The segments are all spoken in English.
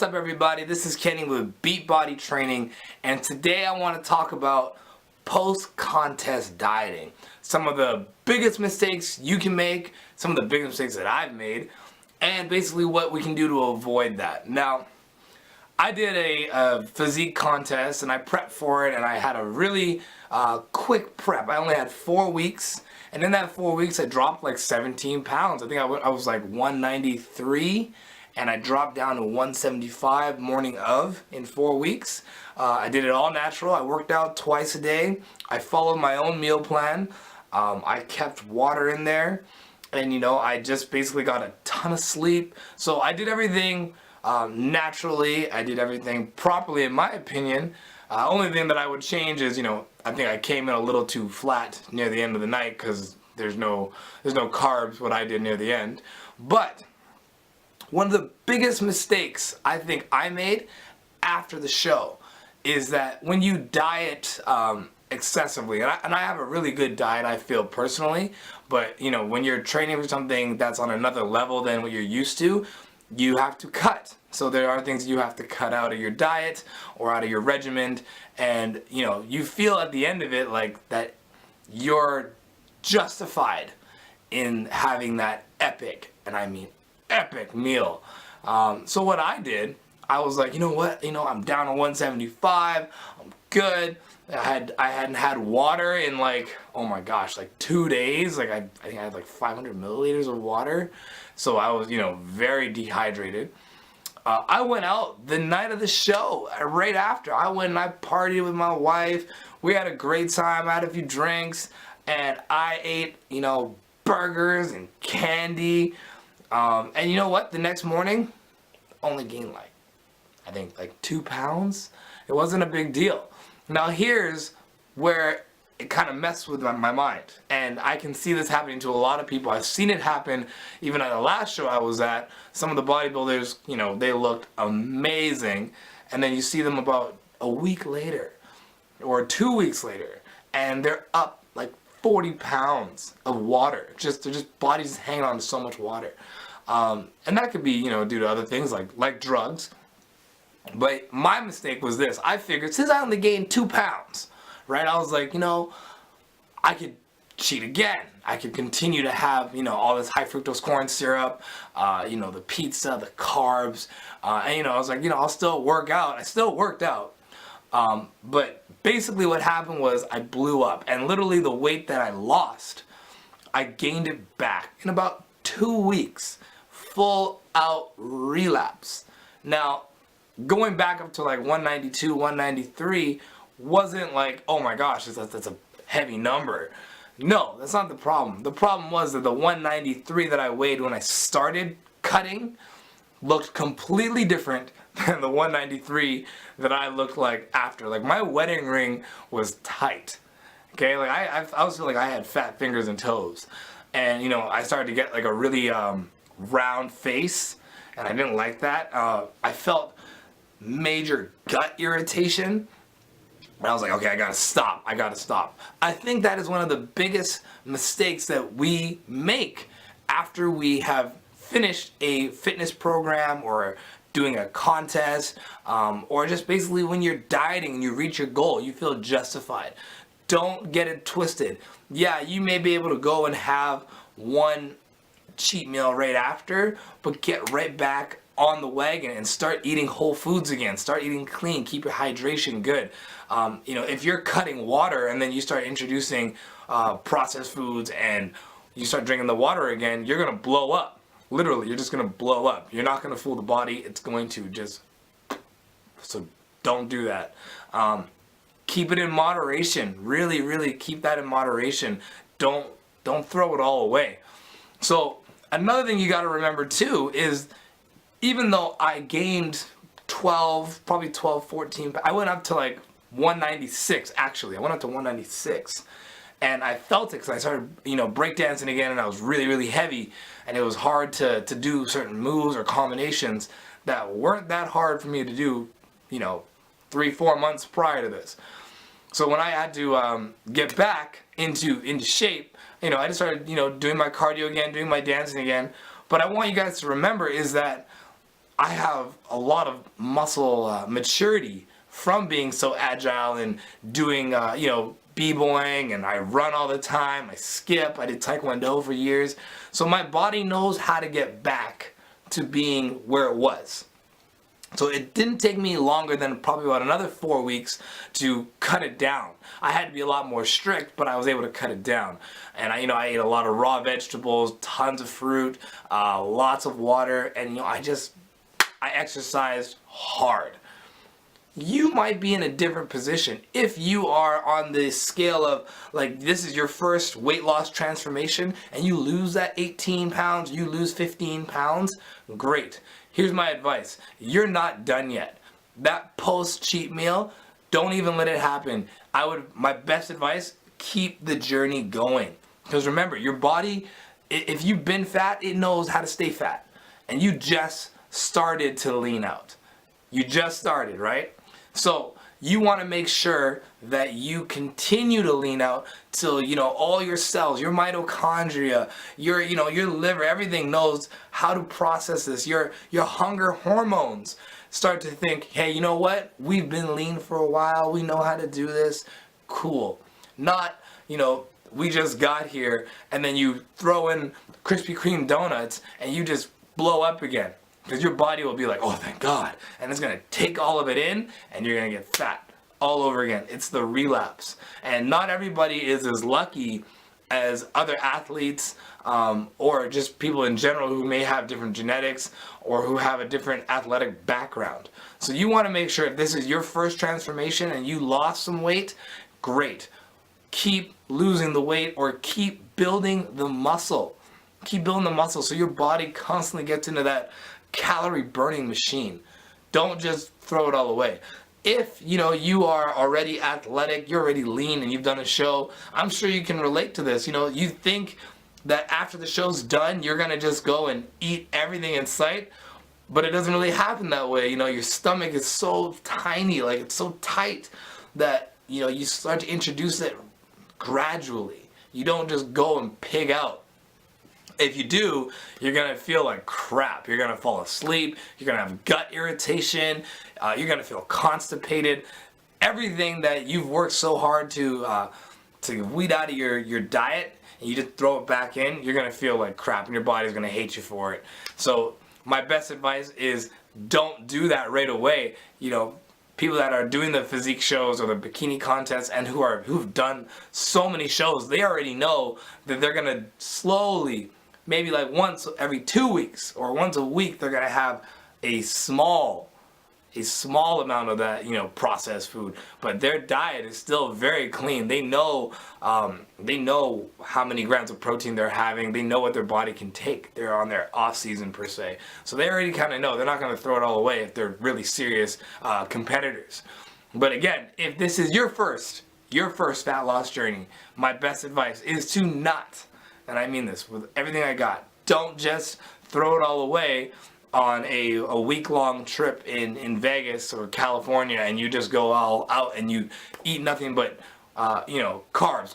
What's up everybody, this is Kenny with Beat Body Training, and today I want to talk about post-contest dieting. Some of the biggest mistakes you can make, some of the biggest mistakes that I've made, and basically what we can do to avoid that. Now, I did a physique contest and I prepped for it, and I had a really quick prep. I only had 4 weeks, and in that 4 weeks I dropped like 17 pounds. I think I was like 193 and I dropped down to 175 morning of in 4 weeks. I did it all natural. I worked out twice a day. I followed my own meal plan. I kept water in there, and I just basically got a ton of sleep. So I did everything naturally. I did everything properly in my opinion. Only thing that I would change is, I think I came in a little too flat near the end of the night because there's no carbs what I did near the end. But one of the biggest mistakes I think I made after the show is that when you diet excessively, and I have a really good diet I feel personally, but when you're training for something that's on another level than what you're used to, you have to cut. So there are things you have to cut out of your diet or out of your regimen, and you feel at the end of it like that you're justified in having that epic, and I mean epic meal. So what I did, I was like, you know what, I'm down to 175, I'm good. I hadn't had water in like, oh my gosh, like 2 days. Like I think I had like 500 milliliters of water. So I was, very dehydrated. I went out the night of the show, right after. I went and I partied with my wife. We had a great time, I had a few drinks, and I ate, burgers and candy. And you know what? The next morning, only gained I think 2 pounds. It wasn't a big deal. Now here's where it kind of messed with my mind. And I can see this happening to a lot of people. I've seen it happen even at the last show I was at. Some of the bodybuilders, they looked amazing. And then you see them about a week later or 2 weeks later, and they're up like 40 pounds of water. Their bodies hanging on to so much water. And that could be, due to other things like drugs. But my mistake was this. I figured since I only gained 2 pounds, right? I was like, I could cheat again. I could continue to have, all this high fructose corn syrup, the pizza, the carbs. And, I was like, I'll still work out. I still worked out. But basically what happened was I blew up. And literally the weight that I lost, I gained it back in about 2 weeks. Full out relapse. Now, going back up to like 192, 193 wasn't like, oh my gosh, that's a heavy number. No, that's not the problem. The problem was that the 193 that I weighed when I started cutting looked completely different than the 193 that I looked like after. Like my wedding ring was tight. Okay, like I was feeling like I had fat fingers and toes. And I started to get like a really round face, and I didn't like that. I felt major gut irritation, and I was like, okay, I gotta stop. I think that is one of the biggest mistakes that we make after we have finished a fitness program or doing a contest, or just basically when you're dieting and you reach your goal, you feel justified. Don't get it twisted. Yeah, you may be able to go and have one cheat meal right after, but get right back on the wagon and start eating whole foods again. Start eating clean. Keep your hydration good. If you're cutting water and then you start introducing processed foods and you start drinking the water again, you're gonna blow up. Literally, you're just gonna blow up. You're not gonna fool the body. It's going to just. So don't do that. Keep it in moderation. Really, really keep that in moderation. Don't throw it all away. So another thing you got to remember too is, even though I gained 14, I went up to like 196 actually. I went up to 196, and I felt it because I started, breakdancing again, and I was really, really heavy, and it was hard to do certain moves or combinations that weren't that hard for me to do, 3-4 months prior to this. So when I had to get back into shape, I just started, doing my cardio again, doing my dancing again. But I want you guys to remember is that I have a lot of muscle maturity from being so agile and doing, b-boying, and I run all the time, I skip, I did taekwondo for years. So my body knows how to get back to being where it was. So it didn't take me longer than probably about another 4 weeks to cut it down. I had to be a lot more strict, but I was able to cut it down. And I ate a lot of raw vegetables, tons of fruit, lots of water, and I exercised hard. You might be in a different position. If you are on the scale of, like, this is your first weight loss transformation and you lose that 18 pounds, you lose 15 pounds, great. Here's my advice. You're not done yet. That post cheat meal, don't even let it happen. My best advice, keep the journey going. Because remember, your body, if you've been fat, it knows how to stay fat. And you just started to lean out. You just started, right? So you want to make sure that you continue to lean out till all your cells, your mitochondria, your liver, everything knows how to process this. Your hunger hormones start to think, hey, you know what? We've been lean for a while. We know how to do this. Cool. Not, we just got here and then you throw in Krispy Kreme donuts and you just blow up again. Because your body will be like, oh, thank God. And it's going to take all of it in and you're going to get fat all over again. It's the relapse. And not everybody is as lucky as other athletes or just people in general who may have different genetics or who have a different athletic background. So you want to make sure if this is your first transformation and you lost some weight, great. Keep losing the weight or keep building the muscle. Keep building the muscle so your body constantly gets into that calorie burning machine. Don't just throw it all away. If you are already athletic, you're already lean and you've done a show, I'm sure you can relate to this. You think that after the show's done you're gonna just go and eat everything in sight, but it doesn't really happen that way. Your stomach is so tiny, like it's so tight that you start to introduce it gradually. You don't just go and pig out. If you do, you're going to feel like crap. You're going to fall asleep. You're going to have gut irritation. You're going to feel constipated. Everything that you've worked so hard to weed out of your diet, and you just throw it back in, you're going to feel like crap, and your body's going to hate you for it. So my best advice is don't do that right away. People that are doing the physique shows or the bikini contests and who've done so many shows, they already know that they're going to slowly, maybe like once every 2 weeks or once a week, they're going to have a small amount of that, processed food. But their diet is still very clean. They know how many grams of protein they're having. They know what their body can take. They're on their off season per se. So they already kind of know. They're not going to throw it all away if they're really serious competitors. But again, if this is your first fat loss journey, my best advice is to not, and I mean this with everything I got, don't just throw it all away on a week-long trip in Vegas or California and you just go all out and you eat nothing but carbs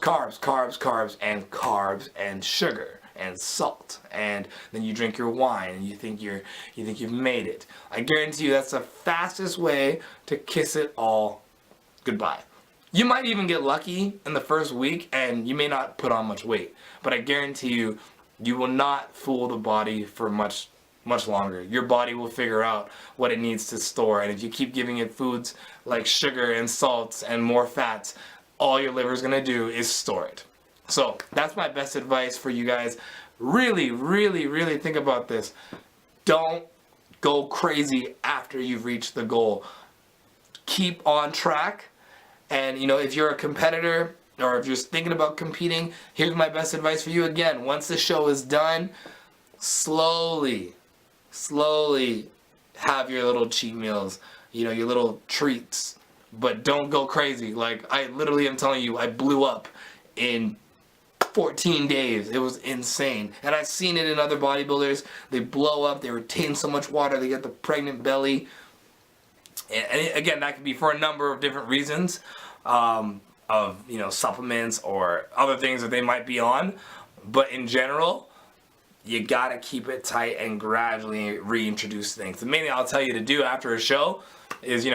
and sugar and salt, and then you drink your wine and you think you've made it. I guarantee you that's the fastest way to kiss it all goodbye. You might even get lucky in the first week and you may not put on much weight, but I guarantee you will not fool the body for much longer. Your body will figure out what it needs to store, and if you keep giving it foods like sugar and salts and more fats, all your liver is going to do is store it. So that's my best advice for you guys. Really, really, really think about this. Don't go crazy after you've reached the goal. Keep on track, and if you're a competitor or if you're thinking about competing, here's my best advice for you. Again, once the show is done, slowly have your little cheat meals, your little treats, but don't go crazy. Like, I literally am telling you, I blew up in 14 days. It was insane. And I've seen it in other bodybuilders. They blow up, they retain so much water, they get the pregnant belly. And again, that could be for a number of different reasons, of supplements or other things that they might be on. But in general, you gotta keep it tight and gradually reintroduce things. The main thing I'll tell you to do after a show is,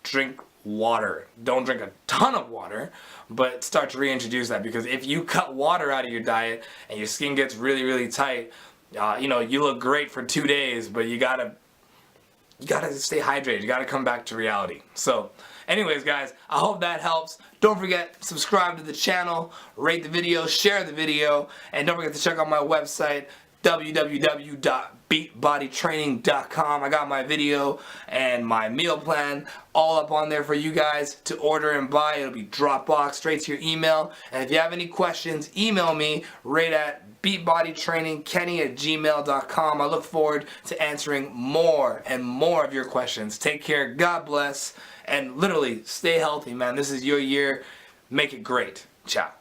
drink water. Don't drink a ton of water, but start to reintroduce that, because if you cut water out of your diet and your skin gets really, really tight, you look great for 2 days, but you gotta stay hydrated. You gotta come back to reality. So anyways, guys, I hope that helps. Don't forget, subscribe to the channel, rate the video, share the video, and don't forget to check out my website, www.beatbodytraining.com. I got my video and my meal plan all up on there for you guys to order and buy. It'll be Dropbox straight to your email. And if you have any questions, email me right at beatbodytrainingkenny@gmail.com. I look forward to answering more and more of your questions. Take care. God bless. And literally, stay healthy, man. This is your year. Make it great. Ciao.